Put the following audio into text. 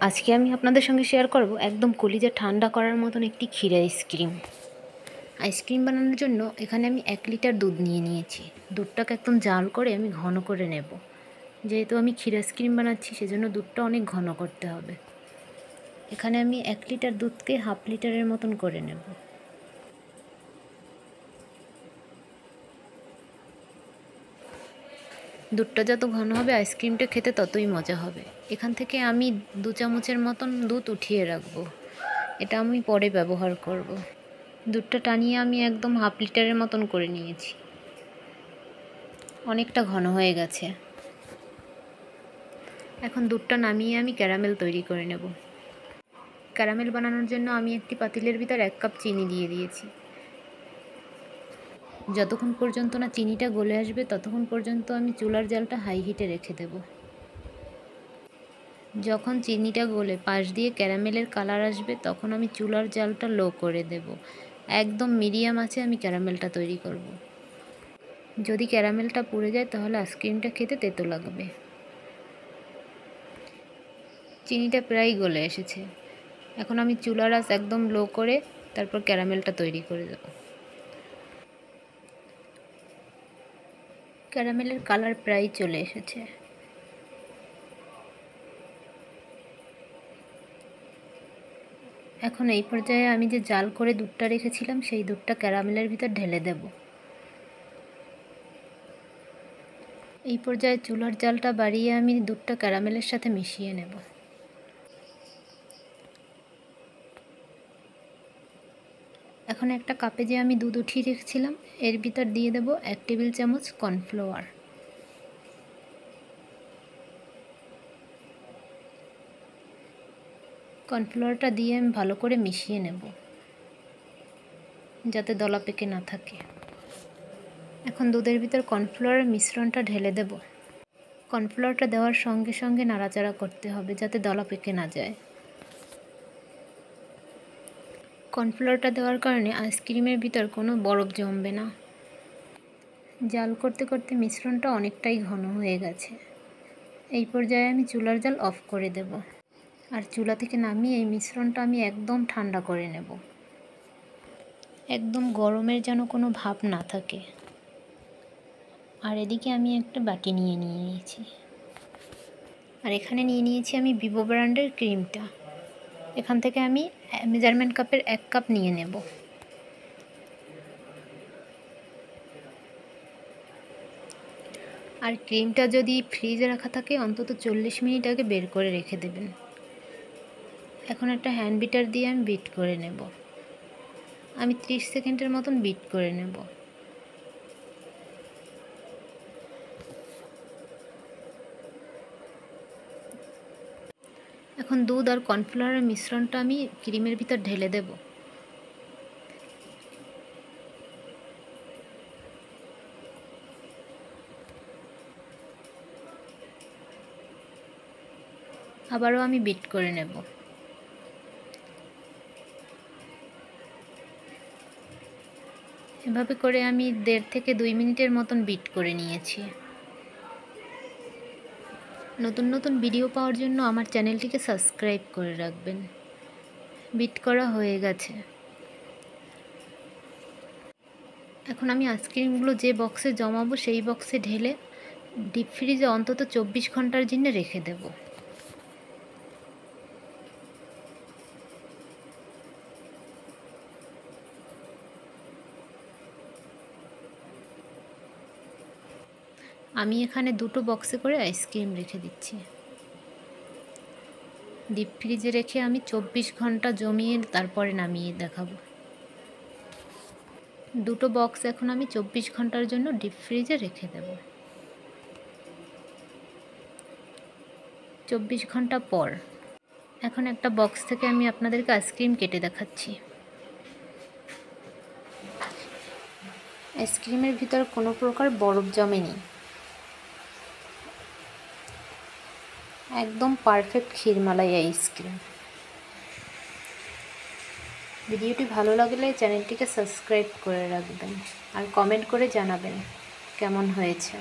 আজকে আমি আপনাদের সঙ্গে শেয়ার করব একদম কলিজা ঠান্ডা করার মতন একটি ক্ষীর আইসক্রিম বানানোর জন্য এখানে আমি 1 লিটার দুধ নিয়েছি। দুধটাকে একদম জাল করে আমি ঘন করে নেব। যেহেতু আমি ক্ষীর আইসক্রিম বানাচ্ছি সেজন্য দুধটা অনেক ঘন করতে হবে। এখানে আমি 1 লিটার দুধকে হাফ লিটারের মতন করে নেব। দুধটা যত ঘন হবে আইসক্রিমটা খেতে ততই মজা হবে। এখান থেকে আমি 2 চামচের মতন দুধ উঠিয়ে রাখব। এটা আমি পরে ব্যবহার করব। দুধটা টানিয়ে আমি একদম হাফ লিটারের মতন করে নিয়েছি। অনেকটা ঘন হয়ে গেছে। এখন দুধটা নামিয়ে আমি ক্যারামেল তৈরি করে নেব। ক্যারামেল বানানোর জন্য আমি একটি পাতিলের ভিতর 1 কাপ চিনি দিয়ে দিয়েছি। যতক্ষণ পর্যন্ত না চিনিটা গলে আসবে ততক্ষণ পর্যন্ত আমি চুলার জালটা হাই হিটে রেখে দেব। যখন চিনিটা গলে পাশ দিয়ে ক্যারামেলের কালার আসবে তখন আমি চুলার জালটা লো করে দেব। একদম মিডিয়াম আঁচে আমি ক্যারামেলটা তৈরি করব। যদি ক্যারামেলটা পুড়ে যায় তাহলে আইসক্রিমটা খেতে তেতো লাগবে। চিনিটা প্রায় গলে এসেছে। এখন আমি চুলার আঁচ একদম লো করে তারপর ক্যারামেলটা তৈরি করে দেব। ক্যারামেলের কালার প্রায় চলে এসেছে। এখন এই পর্যায়ে আমি যে জাল করে দুধটা রেখেছিলাম সেই দুধটা ক্যারামেলের ভিতর ঢেলে দেব। এই পর্যায়ে চুলার জালটা বাড়িয়ে আমি দুধটা ক্যারামেলের সাথে মিশিয়ে নেব। এখন একটা কাপে যে আমি দুধ উঠিয়ে রেখেছিলাম এর ভিতর দিয়ে দেব 1 টেবিল চামচ কর্নফ্লাওয়ার। কর্নফ্লাওয়ারটা দিয়ে আমি ভালো করে মিশিয়ে নেব যাতে দলা পেকে না থাকে। এখন দুধের ভিতর কর্নফ্লাওয়ারের মিশ্রণটা ঢেলে দেব। কর্নফ্লাওয়ারটা দেওয়ার সঙ্গে সঙ্গে নাড়াচাড়া করতে হবে যাতে দলা পেকে না যায়। কর্নফ্লাওয়ারটা দেওয়ার কারণে আইসক্রিমের ভিতর কোনো বরফ জমবে না। জাল করতে করতে মিশ্রণটা অনেকটাই ঘন হয়ে গেছে। এই পর্যায়ে আমি চুলার জাল অফ করে দেব আর চুলা থেকে নামিয়ে এই মিশ্রণটা আমি একদম ঠান্ডা করে নেব। একদম গরমের যেন কোনো ভাব না থাকে। আর এদিকে আমি একটা বাটি নিয়ে নিয়েছি। আর এখানে নিয়ে নিয়েছি আমি ভিভো ব্র্যান্ডের ক্রিমটা। এখান থেকে আমি মেজারমেন্ট কাপের 1 কাপ নিয়ে নেব। আর ক্রিমটা যদি ফ্রিজে রাখা থাকে অন্তত 40 মিনিট আগে বের করে রেখে দেবেন। এখন একটা হ্যান্ড বিটার দিয়ে আমি বিট করে নেব। আমি 30 সেকেন্ডের মতন বিট করে নেব। এখন দুধ আর কর্নফ্লাওয়ারের মিশ্রণটা আমি ক্রিমের ভিতর ঢেলে দেব। আবারও আমি বিট করে নেব। এভাবে করে আমি 1.5 থেকে 2 মিনিটের মতন বিট করে নিয়েছি। নতুন নতুন ভিডিও পাওয়ার জন্য আমার চ্যানেলটিকে সাবস্ক্রাইব করে রাখবেন। বিট করা হয়ে গেছে। এখন আমি আইসক্রিমগুলো যে বক্সে জমাবো সেই বক্সে ঢেলে ডিপ ফ্রিজে অন্তত 24 ঘন্টার জন্য রেখে দেব। আমি এখানে 2টো বক্সে করে আইসক্রিম রেখে দিচ্ছি। ডিপ ফ্রিজে রেখে আমি 24 ঘন্টা জমিয়ে তারপরে নামিয়ে দেখাবো। 2টো বক্স এখন আমি 24 ঘন্টার জন্য ডিপ ফ্রিজে রেখে দেব। 24 ঘন্টা পর এখন একটা বক্স থেকে আমি আপনাদেরকে আইসক্রিম কেটে দেখাচ্ছি। আইসক্রিমের ভিতর কোনো প্রকার বরফ জমেনি। একদম পারফেক্ট ক্ষীরমালাই আইসক্রিম। ভিডিওটি ভালো লাগলে চ্যানেলটিকে সাবস্ক্রাইব করে রাখবেন আর কমেন্ট করে জানাবেন কেমন হয়েছে।